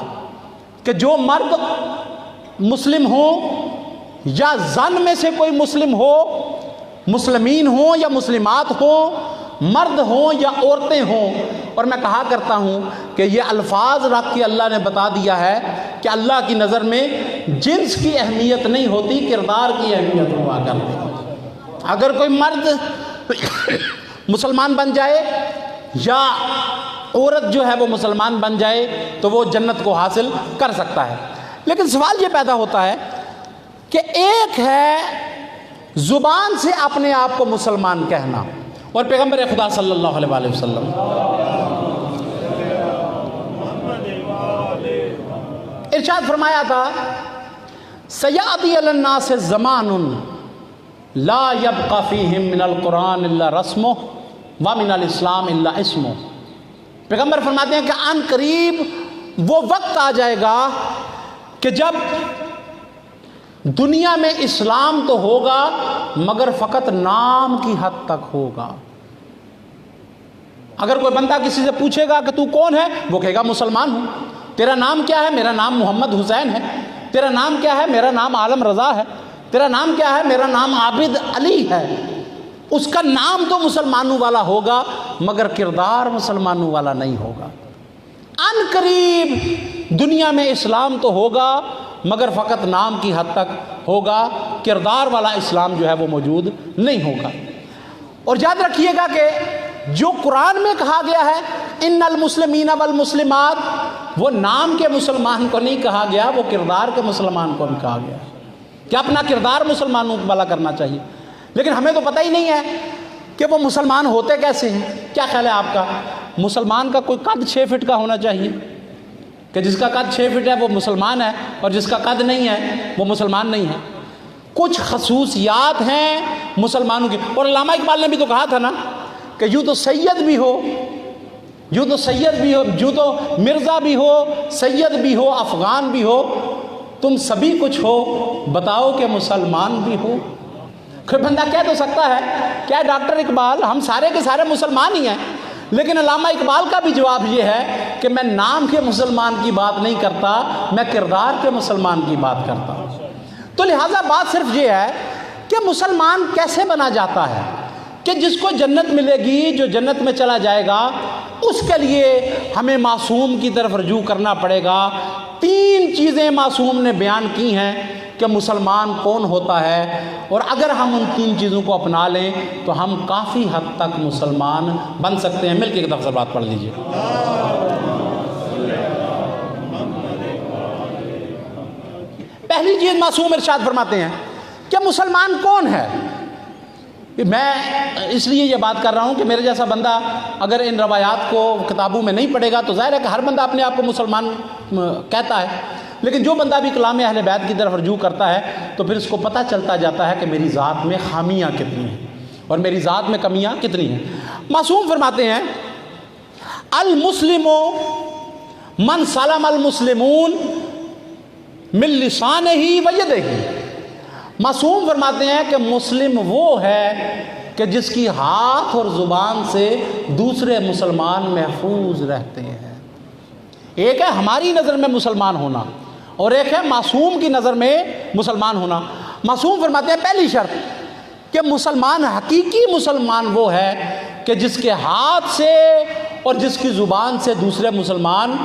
کہ جو مرد مسلم ہو یا زن میں سے کوئی مسلم ہو، مسلمین ہوں یا مسلمات ہوں، مرد ہوں یا عورتیں ہوں۔ اور میں کہا کرتا ہوں کہ یہ الفاظ رکھ کے اللہ نے بتا دیا ہے کہ اللہ کی نظر میں جنس کی اہمیت نہیں ہوتی، کردار کی اہمیت ہوا کرتی ہے۔ اگر کوئی مرد مسلمان بن جائے یا عورت جو ہے وہ مسلمان بن جائے تو وہ جنت کو حاصل کر سکتا ہے۔ لیکن سوال یہ پیدا ہوتا ہے کہ ایک ہے زبان سے اپنے آپ کو مسلمان کہنا، اور پیغمبر خدا صلی اللہ علیہ وآلہ وسلم ارشاد فرمایا تھا، سیأتی علی الناس زمان لا یبقى فیہم من القرآن الا رسمہ ومن الاسلام الا اسمہ۔ پیغمبر فرماتے ہیں کہ ان قریب وہ وقت آ جائے گا کہ جب دنیا میں اسلام تو ہوگا مگر فقط نام کی حد تک ہوگا۔ اگر کوئی بندہ کسی سے پوچھے گا کہ تو کون ہے، وہ کہے گا مسلمان ہوں۔ تیرا نام کیا ہے؟ میرا نام محمد حسین ہے۔ تیرا نام کیا ہے؟ میرا نام عالم رضا ہے۔ تیرا نام کیا ہے؟ میرا نام عابد علی ہے۔ اس کا نام تو مسلمانوں والا ہوگا مگر کردار مسلمانوں والا نہیں ہوگا۔ ان قریب دنیا میں اسلام تو ہوگا مگر فقط نام کی حد تک ہوگا، کردار والا اسلام جو ہے وہ موجود نہیں ہوگا۔ اور یاد رکھیے گا کہ جو قرآن میں کہا گیا ہے ان المسلمین والمسلمات، وہ نام کے مسلمان کو نہیں کہا گیا، وہ کردار کے مسلمان کو بھی کہا گیا کہ اپنا کردار مسلمانوں والا کرنا چاہیے۔ لیکن ہمیں تو پتہ ہی نہیں ہے کہ وہ مسلمان ہوتے کیسے ہیں۔ کیا خیال ہے آپ کا؟ مسلمان کا کوئی قد 6 فٹ کا ہونا چاہیے کہ جس کا قد 6 فٹ ہے وہ مسلمان ہے، اور جس کا قد نہیں ہے وہ مسلمان نہیں ہے۔ کچھ خصوصیات ہیں مسلمانوں کی، اور علامہ اقبال نے بھی تو کہا تھا نا کہ یوں تو سید بھی ہو، یوں تو سید بھی ہو، یوں تو مرزا بھی ہو، سید بھی ہو، افغان بھی ہو، تم سبھی کچھ ہو، بتاؤ کہ مسلمان بھی ہو۔ کوئی بندہ کہہ تو سکتا ہے کیا ڈاکٹر اقبال ہم سارے کے سارے مسلمان ہی ہیں، لیکن علامہ اقبال کا بھی جواب یہ ہے کہ میں نام کے مسلمان کی بات نہیں کرتا، میں کردار کے مسلمان کی بات کرتا ہوں۔ تو لہٰذا بات صرف یہ ہے کہ مسلمان کیسے بنا جاتا ہے، کہ جس کو جنت ملے گی، جو جنت میں چلا جائے گا، اس کے لیے ہمیں معصوم کی طرف رجوع کرنا پڑے گا۔ 3 چیزیں معصوم نے بیان کی ہیں کہ مسلمان کون ہوتا ہے، اور اگر ہم ان 3 چیزوں کو اپنا لیں تو ہم کافی حد تک مسلمان بن سکتے ہیں۔ مل کے ایک دفعہ بات پڑھ لیجئے۔ پہلی چیز معصوم ارشاد فرماتے ہیں کہ مسلمان کون ہے۔ میں اس لیے یہ بات کر رہا ہوں کہ میرے جیسا بندہ اگر ان روایات کو کتابوں میں نہیں پڑھے گا تو ظاہر ہے کہ ہر بندہ اپنے آپ کو مسلمان کہتا ہے، لیکن جو بندہ بھی کلام اہل بیت کی طرف رجوع کرتا ہے تو پھر اس کو پتہ چلتا جاتا ہے کہ میری ذات میں خامیاں کتنی ہیں اور میری ذات میں کمیاں کتنی ہیں۔ معصوم فرماتے ہیں المسلم من سلم المسلمون من لسانہ و یدہ۔ معصوم فرماتے ہیں کہ مسلم وہ ہے کہ جس کی ہاتھ اور زبان سے دوسرے مسلمان محفوظ رہتے ہیں۔ ایک ہے ہماری نظر میں مسلمان ہونا اور ایک ہے معصوم کی نظر میں مسلمان ہونا۔ معصوم فرماتے ہیں پہلی شرط کہ مسلمان، حقیقی مسلمان وہ ہے کہ جس کے ہاتھ سے اور جس کی زبان سے دوسرے مسلمان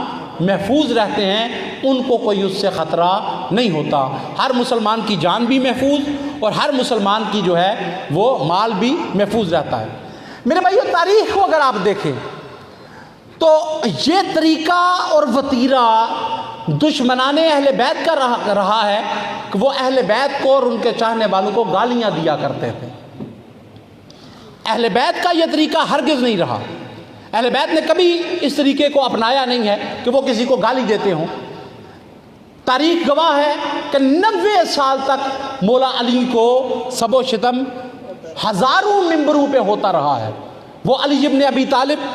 محفوظ رہتے ہیں، ان کو کوئی اس سے خطرہ نہیں ہوتا۔ ہر مسلمان کی جان بھی محفوظ اور ہر مسلمان کی جو ہے وہ مال بھی محفوظ رہتا ہے۔ میرے بھائیو، تاریخ کو اگر آپ دیکھیں تو یہ طریقہ اور وتیرہ دشمنان اہل بیت کا رہا ہے کہ وہ اہل بیت کو اور ان کے چاہنے والوں کو گالیاں دیا کرتے تھے۔ اہل بیت کا یہ طریقہ ہرگز نہیں رہا۔ اہل بیت نے کبھی اس طریقے کو اپنایا نہیں ہے کہ وہ کسی کو گالی دیتے ہوں۔ تاریخ گواہ ہے کہ 90 سال تک مولا علی کو سب و شتم ہزاروں ممبروں پہ ہوتا رہا ہے۔ وہ علی ابن ابی طالب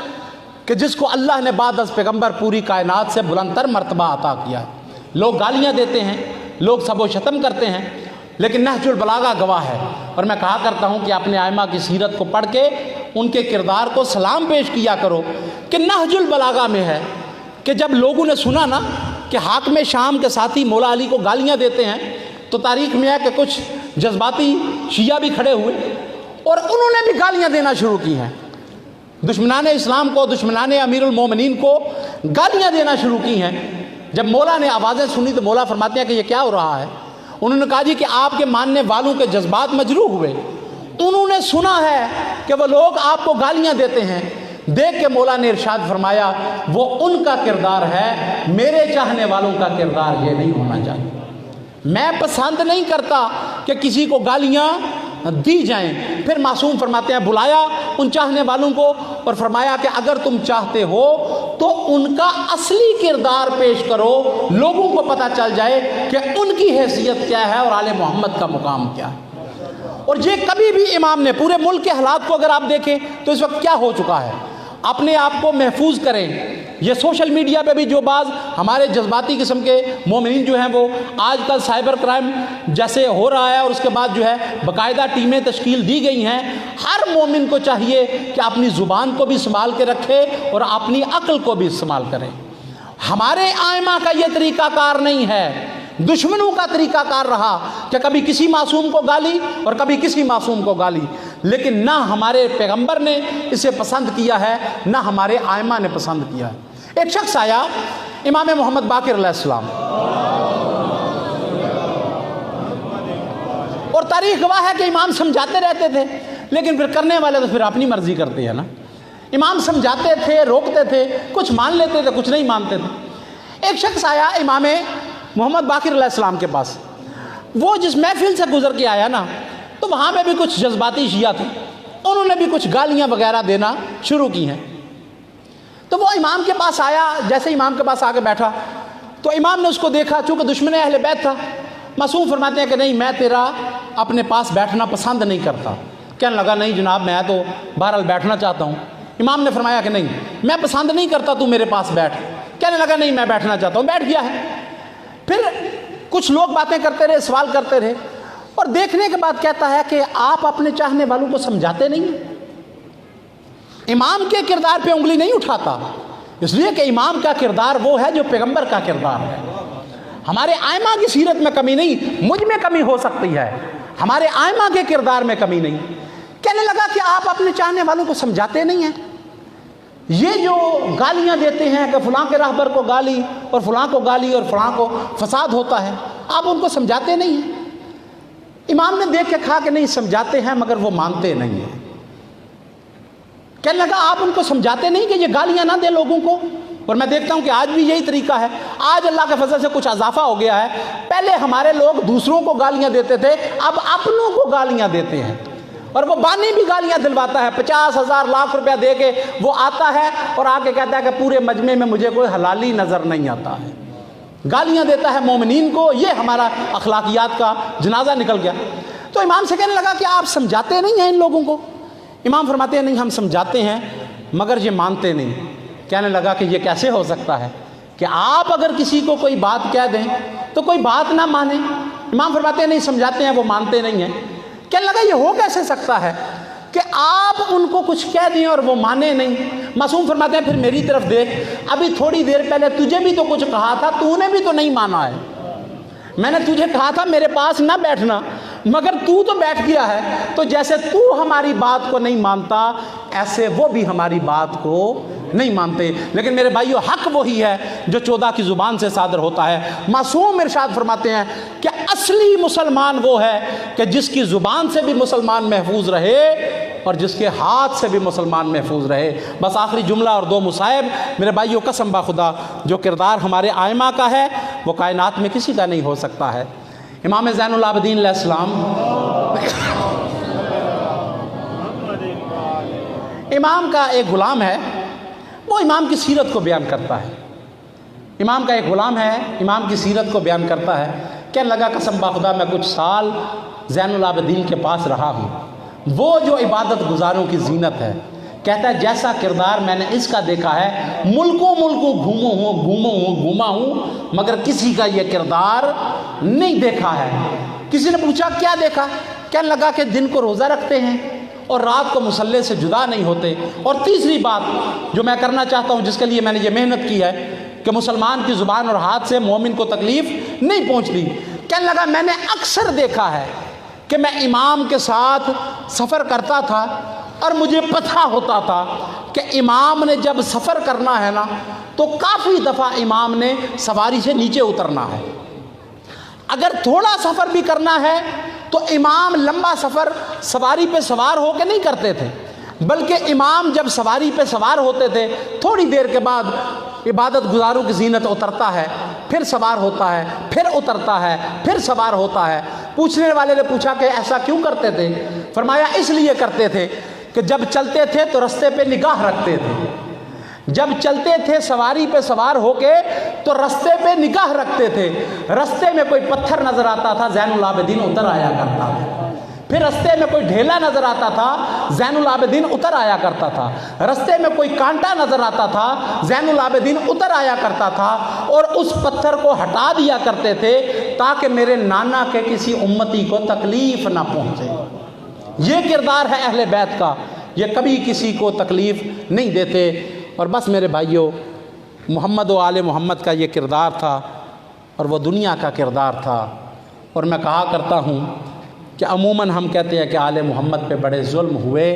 کہ جس کو اللہ نے بعد از پیغمبر پوری کائنات سے بلند تر مرتبہ عطا کیا ہے، لوگ گالیاں دیتے ہیں، لوگ سب و شتم کرتے ہیں، لیکن نہج البلاغہ گواہ ہے۔ اور میں کہا کرتا ہوں کہ اپنے ائمہ کی سیرت کو پڑھ کے ان کے کردار کو سلام پیش کیا کرو کہ نہج البلاغہ میں ہے کہ جب لوگوں نے سنا نا کہ حاکم شام کے ساتھی مولا علی کو گالیاں دیتے ہیں تو تاریخ میں ہے کہ کچھ جذباتی شیعہ بھی کھڑے ہوئے اور انہوں نے بھی گالیاں دینا شروع کی ہیں، دشمنان اسلام کو، دشمنان امیر المومنین کو گالیاں دینا شروع کی ہیں۔ جب مولا نے آوازیں سنی تو مولا فرماتے ہیں کہ یہ کیا ہو رہا ہے؟ انہوں نے کہا جی کہ آپ کے ماننے والوں کے جذبات مجروح ہوئے، انہوں نے سنا ہے کہ وہ لوگ آپ کو گالیاں دیتے ہیں۔ دیکھ کے مولا نے ارشاد فرمایا وہ ان کا کردار ہے، میرے چاہنے والوں کا کردار یہ نہیں ہونا چاہیے۔ میں پسند نہیں کرتا کہ کسی کو گالیاں دی جائیں۔ پھر معصوم فرماتے ہیں بلایا ان چاہنے والوں کو اور فرمایا کہ اگر تم چاہتے ہو تو ان کا اصلی کردار پیش کرو، لوگوں کو پتہ چل جائے کہ ان کی حیثیت کیا ہے اور آل محمد کا مقام کیا ہے۔ اور یہ کبھی بھی امام نے، پورے ملک کے حالات کو اگر آپ دیکھیں تو اس وقت کیا ہو چکا ہے، اپنے آپ کو محفوظ کریں۔ یہ سوشل میڈیا پہ بھی جو بعض ہمارے جذباتی قسم کے مومنین جو ہیں وہ آج کل سائبر کرائم جیسے ہو رہا ہے اور اس کے بعد جو ہے باقاعدہ ٹیمیں تشکیل دی گئی ہیں، ہر مومن کو چاہیے کہ اپنی زبان کو بھی سنبھال کے رکھے اور اپنی عقل کو بھی استعمال کرے۔ ہمارے ائمہ کا یہ طریقہ کار نہیں ہے، دشمنوں کا طریقہ کار رہا کہ کبھی کسی معصوم کو گالی اور کبھی کسی معصوم کو گالی، لیکن نہ ہمارے پیغمبر نے اسے پسند کیا ہے نہ ہمارے ائمہ نے پسند کیا ہے۔ ایک شخص آیا امام محمد باقر علیہ السلام، اور تاریخ گواہ ہے کہ امام سمجھاتے رہتے تھے لیکن پھر کرنے والے تو پھر اپنی مرضی کرتے ہیں نا۔ امام سمجھاتے تھے، روکتے تھے، کچھ مان لیتے تھے، کچھ نہیں مانتے تھے۔ ایک شخص آیا امام محمد باقر علیہ السلام کے پاس، وہ جس محفل سے گزر کے آیا نا تو وہاں پہ بھی کچھ جذباتی شیعہ تھے، انہوں نے بھی کچھ گالیاں وغیرہ دینا شروع کی ہیں۔ تو وہ امام کے پاس آیا، جیسے امام کے پاس آ کے بیٹھا تو امام نے اس کو دیکھا، چونکہ دشمن اہل بیت تھا۔ معصوم فرماتے ہیں کہ نہیں، میں تیرا اپنے پاس بیٹھنا پسند نہیں کرتا۔ کہنے لگا نہیں جناب، میں تو بہرحال بیٹھنا چاہتا ہوں۔ امام نے فرمایا کہ نہیں، میں پسند نہیں کرتا تو میرے پاس بیٹھ۔ کہنے لگا نہیں، میں بیٹھنا چاہتا ہوں۔ بیٹھ گیا ہے۔ پھر کچھ لوگ باتیں کرتے رہے، سوال کرتے رہے، اور دیکھنے کے بعد کہتا ہے کہ آپ اپنے چاہنے والوں کو سمجھاتے نہیں ہیں۔ امام کے کردار پہ انگلی نہیں اٹھاتا، اس لیے کہ امام کا کردار وہ ہے جو پیغمبر کا کردار ہے۔ ہمارے ائمہ کی سیرت میں کمی نہیں، مجھ میں کمی ہو سکتی ہے، ہمارے ائمہ کے کردار میں کمی نہیں۔ کہنے لگا کہ آپ اپنے چاہنے والوں کو سمجھاتے نہیں ہیں۔ یہ جو گالیاں دیتے ہیں کہ فلاں کے راہبر کو گالی اور فلاں کو گالی اور فلاں کو فساد ہوتا ہے، آپ ان کو سمجھاتے نہیں ہیں۔ امام نے دیکھ کے کہا کہ نہیں، سمجھاتے ہیں مگر وہ مانتے نہیں ہیں۔ کہنے لگا آپ ان کو سمجھاتے نہیں کہ یہ گالیاں نہ دیں لوگوں کو؟ اور میں دیکھتا ہوں کہ آج بھی یہی طریقہ ہے۔ آج اللہ کے فضل سے کچھ اضافہ ہو گیا ہے، پہلے ہمارے لوگ دوسروں کو گالیاں دیتے تھے، اب اپنوں کو گالیاں دیتے ہیں۔ اور وہ بانی بھی گالیاں دلواتا ہے، 50,000 لاکھ روپیہ دے کے وہ آتا ہے اور آ کے کہتا ہے کہ پورے مجمع میں مجھے کوئی حلالی نظر نہیں آتا ہے، گالیاں دیتا ہے مومنین کو۔ یہ ہمارا اخلاقیات کا جنازہ نکل گیا۔ تو امام سے کہنے لگا کہ آپ سمجھاتے نہیں ہیں ان لوگوں کو؟ امام فرماتے ہیں نہیں، ہم سمجھاتے ہیں مگر یہ مانتے نہیں۔ کہنے لگا کہ یہ کیسے ہو سکتا ہے کہ آپ اگر کسی کو کوئی بات کہہ دیں تو کوئی بات نہ مانے؟ امام فرماتے ہیں نہیں، سمجھاتے ہیں وہ مانتے نہیں ہیں۔ کہنے لگا یہ ہو کیسے سکتا ہے کہ آپ ان کو کچھ کہہ دیں اور وہ مانے نہیں؟ معصوم فرماتے ہیں پھر میری طرف دیکھ، ابھی تھوڑی دیر پہلے تجھے بھی تو کچھ کہا تھا، تو نے بھی تو نہیں مانا ہے۔ میں نے تجھے کہا تھا میرے پاس نہ بیٹھنا، مگر تو بیٹھ گیا ہے۔ تو جیسے تو ہماری بات کو نہیں مانتا، ایسے وہ بھی ہماری بات کو نہیں مانتے۔ لیکن میرے بھائیو، حق وہی ہے جو 14 کی زبان سے صادر ہوتا ہے۔ معصوم ارشاد فرماتے ہیں کہ اصلی مسلمان وہ ہے کہ جس کی زبان سے بھی مسلمان محفوظ رہے اور جس کے ہاتھ سے بھی مسلمان محفوظ رہے۔ بس آخری جملہ اور 2 مصائب میرے بھائیو، قسم بخدا جو کردار ہمارے آئمہ کا ہے وہ کائنات میں کسی کا نہیں ہو سکتا ہے۔ امام زین العابدین علیہ السلام، امام کا ایک غلام ہے، وہ امام کی سیرت کو بیان کرتا ہے۔ امام کا ایک غلام ہے، امام کی سیرت کو بیان کرتا ہے۔ کہنے لگا قسم بخدا میں کچھ سال زین العابدین کے پاس رہا ہوں، وہ جو عبادت گزاروں کی زینت ہے، کہتا ہے جیسا کردار میں نے اس کا دیکھا ہے، ملکوں گھوما ہوں مگر کسی کا یہ کردار نہیں دیکھا ہے۔ کسی نے پوچھا کیا دیکھا؟ کہنے لگا کہ دن کو روزہ رکھتے ہیں اور رات کو مصلے سے جدا نہیں ہوتے، اور تیسری بات جو میں کرنا چاہتا ہوں، جس کے لیے میں نے یہ محنت کی ہے کہ مسلمان کی زبان اور ہاتھ سے مومن کو تکلیف نہیں پہنچتی۔ کہنے لگا میں نے اکثر دیکھا ہے کہ میں امام کے ساتھ سفر کرتا تھا اور مجھے پتہ ہوتا تھا کہ امام نے جب سفر کرنا ہے نا تو کافی دفعہ امام نے سواری سے نیچے اترنا ہے۔ اگر تھوڑا سفر بھی کرنا ہے تو امام لمبا سفر سواری پہ سوار ہو کے نہیں کرتے تھے، بلکہ امام جب سواری پہ سوار ہوتے تھے تھوڑی دیر کے بعد عبادت گزاروں کی زینت اترتا ہے، پھر سوار ہوتا ہے، پھر اترتا ہے، پھر سوار ہوتا ہے۔ پوچھنے والے نے پوچھا کہ ایسا کیوں کرتے تھے؟ فرمایا اس لیے کرتے تھے کہ جب چلتے تھے تو رستے پہ نگاہ رکھتے تھے، جب چلتے تھے سواری پہ سوار ہو کے تو رستے پہ نگاہ رکھتے تھے۔ رستے میں کوئی پتھر نظر آتا تھا، زین العابدین اتر آیا کرتا تھا۔ پھر رستے میں کوئی ڈھیلا نظر آتا تھا، زین العابدین اتر آیا کرتا تھا۔ رستے میں کوئی کانٹا نظر آتا تھا، زین العابدین اتر آیا کرتا تھا اور اس پتھر کو ہٹا دیا کرتے تھے تاکہ میرے نانا کے کسی امتی کو تکلیف نہ پہنچے۔ یہ کردار ہے اہل بیت کا، یہ کبھی کسی کو تکلیف نہیں دیتے۔ اور بس میرے بھائیوں، محمد و آل محمد کا یہ کردار تھا اور وہ دنیا کا کردار تھا۔ اور میں کہا کرتا ہوں کہ عموماً ہم کہتے ہیں کہ آل محمد پہ بڑے ظلم ہوئے۔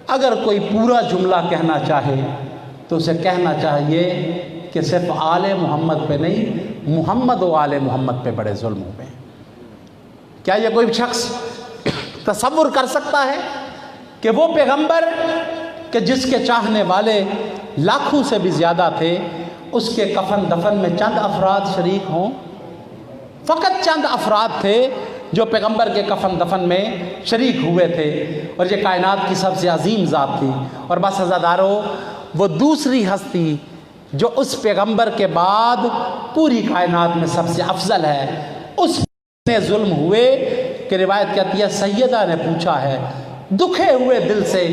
اگر کوئی پورا جملہ کہنا چاہے تو اسے کہنا چاہیے کہ صرف آل محمد پہ نہیں، محمد و آل محمد پہ بڑے ظلم ہوئے۔ کیا یہ کوئی شخص تصور کر سکتا ہے کہ وہ پیغمبر کہ جس کے چاہنے والے لاکھوں سے بھی زیادہ تھے، اس کے کفن دفن میں چند افراد شریک ہوں؟ فقط چند افراد تھے جو پیغمبر کے کفن دفن میں شریک ہوئے تھے، اور یہ کائنات کی سب سے عظیم ذات تھی۔ اور بس عزادارو، وہ دوسری ہستی جو اس پیغمبر کے بعد پوری کائنات میں سب سے افضل ہے، اس نے ظلم ہوئے کہ روایت کہتی ہے سیدہ نے پوچھا ہے، دکھے ہوئے دل سے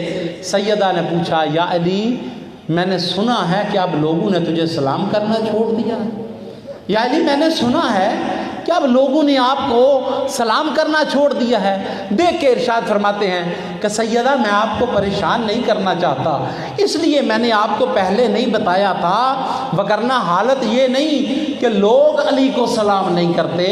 سیدہ نے پوچھا، یا علی میں نے سنا ہے کہ اب لوگوں نے تجھے سلام کرنا چھوڑ دیا ہے۔ یا علی میں نے سنا ہے کہ اب لوگوں نے آپ کو سلام کرنا چھوڑ دیا ہے۔ دیکھ کے ارشاد فرماتے ہیں کہ سیدہ میں آپ کو پریشان نہیں کرنا چاہتا، اس لیے میں نے آپ کو پہلے نہیں بتایا تھا، وگرنہ حالت یہ نہیں کہ لوگ علی کو سلام نہیں کرتے،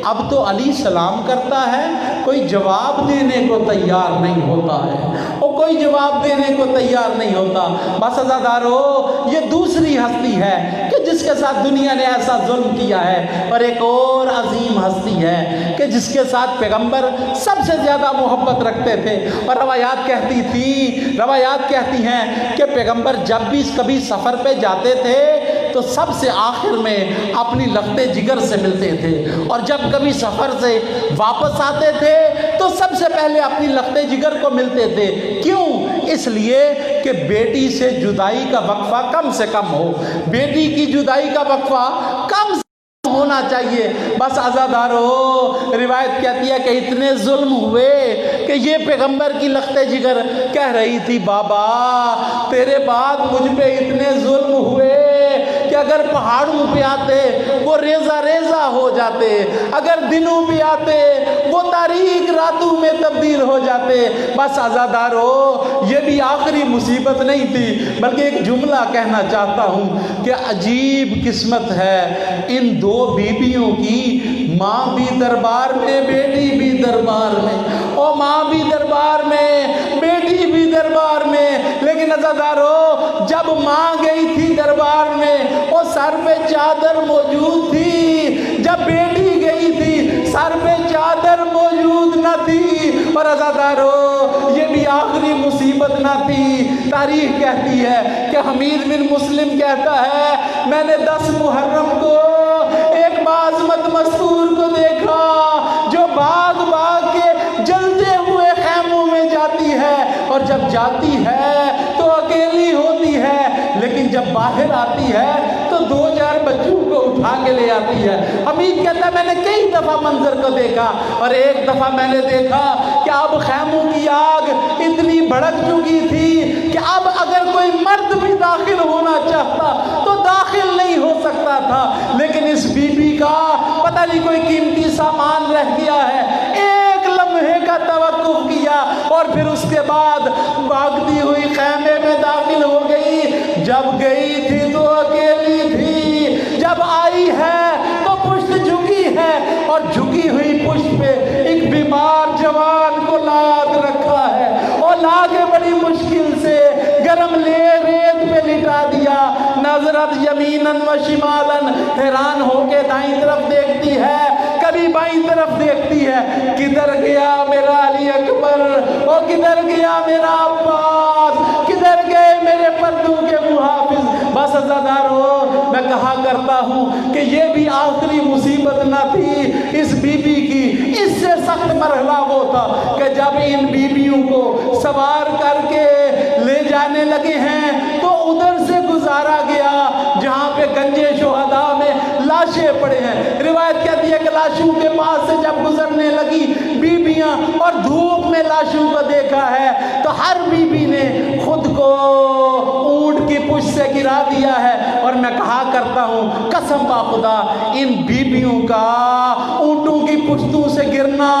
اب تو علی سلام کرتا ہے، کوئی جواب دینے کو تیار نہیں ہوتا ہے، اور کوئی جواب دینے کو تیار نہیں ہوتا۔ بس عزادارو، یہ دوسری ہستی ہے کہ جس کے ساتھ دنیا نے ایسا ظلم کیا ہے، اور ایک اور عظیم ہستی ہے کہ جس کے ساتھ پیغمبر سب سے زیادہ محبت رکھتے تھے۔ اور روایات کہتی ہیں کہ پیغمبر جب بھی کبھی سفر پہ جاتے تھے تو سب سے آخر میں اپنی لخت جگر سے ملتے تھے، اور جب کبھی سفر سے واپس آتے تھے تو سب سے پہلے اپنی لخت جگر کو ملتے تھے۔ کیوں؟ اس لیے کہ بیٹی سے جدائی کا وقفہ کم سے کم ہو، بیٹی کی جدائی کا وقفہ کم ہونا چاہیے۔ بس عزادارو، روایت کہتی ہے کہ اتنے ظلم ہوئے کہ یہ پیغمبر کی لخت جگر کہہ رہی تھی بابا تیرے بعد مجھ پہ اتنے ظلم ہوئے کہ اگر پہاڑوں پہ آتے وہ ریزہ ریزہ ہو جاتے، اگر دنوں پہ آتے وہ تاریک راتوں میں تبدیل ہو جاتے۔ بس عزادارو، یہ بھی آخری مصیبت نہیں تھی، بلکہ ایک جملہ کہنا چاہتا ہوں کہ عجیب قسمت ہے ان دو بیویوں کی، ماں بھی دربار میں بیٹی بھی دربار میں، اور ماں بھی دربار میں بیٹی بھی دربار میں، لیکن عزادارو جب ماں گئی تھی دربار میں وہ سر پہ چادر موجود تھی، جب بیٹی گئی تھی سر پہ چادر موجود نہ تھی۔ اور عزادارو یہ بھی آخری مصیبت نہ تھی، تاریخ کہتی ہے کہ حمید بن مسلم کہتا ہے میں نے 10 محرم کو ایک بعظمت مستور کو دیکھا جو باغ باغ کے جلتے ہوئے خیموں میں جاتی ہے، اور جب جاتی ہے تو اکیلی ہوتی ہے، لیکن جب باہر آتی ہے تو 2-4 بچوں کو اٹھا کے لے آتی ہے۔ حمید کہتا ہے میں نے کئی دفعہ منظر کو دیکھا، اور ایک دفعہ میں نے دیکھا کہ اب خیموں کی آگ اتنی بھڑک چکی تھی کہ اب اگر کوئی مرد بھی داخل ہونا چاہتا تو داخل نہیں ہو سکتا تھا، لیکن اس بی بی کا پتہ نہیں کوئی قیمتی سامان رہ گیا ہے، ایک لمحے کا توقف کیا اور پھر اس کے بعد بھاگتی ہوئی خیمے میں داخل ہو گئی۔ جب گئی تھی تو اکیلی تھی، جب آئی ہے تو پشت جھکی ہے، اور جھکی ہوئی پشت پہ ایک بیمار جوان کو لاد رکھا ہے، اور لا کے بڑی مشکل سے گرم ریت پہ لٹا دیا۔ نظرت یمیناً و شمالاً، حیران ہو کے دائیں طرف دیکھتی ہے، کبھی بائیں طرف دیکھتی ہے، کدھر گیا میرا علی اکبر، اور کدھر گیا میرا عباس، کدھر گئے میرے پردوں کے محافظ۔ بس عزادارو میں کہا کرتا ہوں کہ یہ بھی آخری مصیبت نہ تھی اس بی بی کی، اس سے سخت مرحلہ وہ تھا کہ جب ان بیویوں کو سوار کر کے لے جانے لگے ہیں تو ادھر سے گزارا گیا جہاں پہ گنجے شہداء میں لاشیں پڑے ہیں۔ روایت کہتی ہے کہ لاشوں کے پاس سے جب گزرنے لگی بیویاں اور دھوپ میں لاشوں کو دیکھا ہے تو ہر بیوی نے خود کو اونٹ کی پشت سے گرا دیا ہے، اور میں کہا کرتا ہوں قسم با خدا ان بیویوں کا اونٹوں کی پشتوں سے گرنا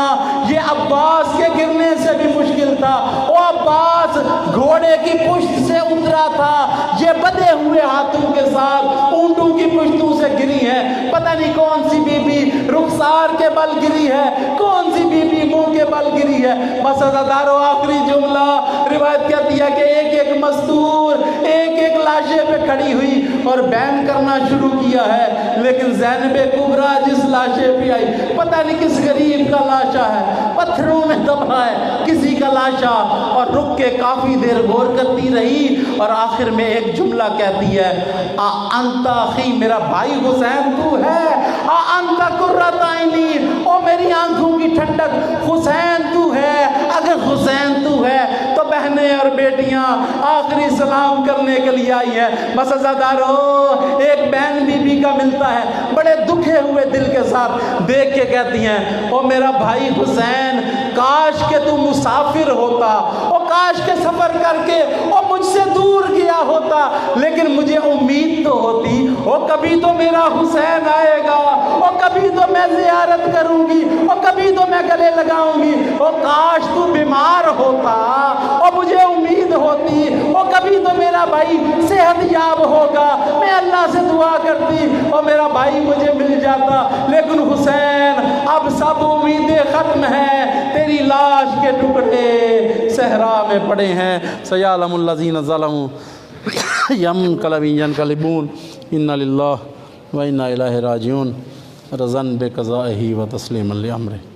یہ عباس کے گرنے سے بھی مشکل تھا۔ وہ عباس گھوڑے کی پشت سے اترا تھا، یہ بدے ہوئے ہاتھوں کے ساتھ اونٹوں کی پشتوں سے گری ہے۔ پتہ نہیں کون سی بی بی رخسار کے بل گری ہے، کون سی بی بی منہ کے بل گری ہے۔ بس عزادارو آخری جملہ روایت کہتی ہے کہ ایک ایک مستور ایک ایک لاشے پہ کھڑی ہوئی اور بیان کرنا شروع کیا ہے، لیکن زینب کبریٰ جس لاشے پہ آئی پتہ نہیں کس غریب کا لاشا ہے، پتھروں میں دبا ہے کسی کا لاشا، اور رک کے کافی دیر غور کرتی رہی، اور آخر میں ایک جملہ کہتی ہے انت اخی، میرا بھائی حسین تو ہے، انت قرۃ عینی، او میری آنکھوں کی ٹھنڈک حسین تو ہے۔ اگر حسین تو ہے تو بہنیں اور بیٹیاں آخری سلام کرنے کے لیے آئی ہے۔ بس عزادارو ایک بہن بی بی کا ملتا ہے بڑے دکھے ہوئے دل کے ساتھ، دیکھ کے کہتی ہیں او میرا بھائی حسین کاش کہ تو مسافر ہوتا، او کاش کہ سفر کر کے او مجھ سے دور گیا ہوتا، لیکن مجھے امید تو ہوتی او کبھی تو میرا حسین آئے گا، او کبھی تو میں زیارت کروں گی، او کبھی تو میں گلے لگاؤں گی، او کاش تو بیمار ہوتا او مجھے امید ہوتی، او کبھی تو میرا بھائی صحت یاب ہوگا، میں اللہ سے دعا کرتی او میرا بھائی مجھے مل جاتا، لیکن حسین اب سب امیدیں ختم ہیں، تیری لاش کے ٹکڑے صحرا میں پڑے ہیں۔ سیعلم الذین ظلموا ینقلب ینقلبون انا للہ و انا الیہ راجعون رضا بقضائہ و تسلیما لامرہ۔